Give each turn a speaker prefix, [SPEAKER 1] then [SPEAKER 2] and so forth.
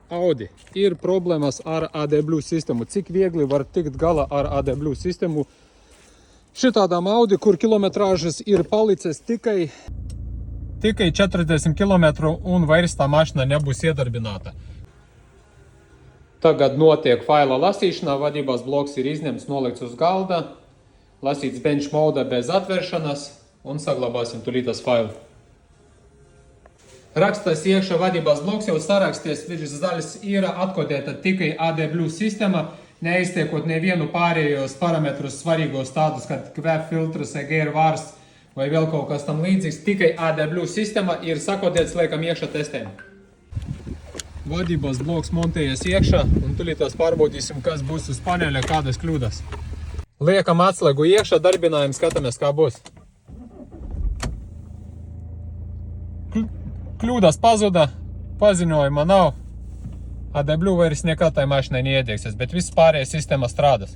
[SPEAKER 1] Audi. Ir problēmas ar ADBlue sistēmu. Cik viegli var tikt galā ar ADBlue sistēmu šitādām Audi, kur kilometrāžas ir palicis tikai 40 km un vairs tā mašina nebūs iedarbināta. Tagad notiek faila lasīšana, vadības bloks ir izņemts, nolikts uz galda, lasīts bench mode bez atvēršanas un saglabāsim tulītas failu. Rakstas iekšā vadības bloks jau saraksties virs daļas ir atkodēta tikai ADBlue sistēma, neiztiekot nevienu pārējos parametrus svarīgos tādus, kā kvēp filtrs, EGR vārsts vai vēl kaut kas tam līdzīgs. Tikai ADBlue sistēma ir sakodēts, liekam iekšā testēm. Vadības bloks montējas iekšā un tulītās pārbaudīsim, kas būs uz paneļa, kādas kļūdas. Liekam atslēgu iekšā, darbinājam, skatāmies, kā būs. Kļūdas pazuda, paziņojuma nav. ADBlue vairs nekā tai mašinai neiedieksies, bet viss pārējais sistēma strādās.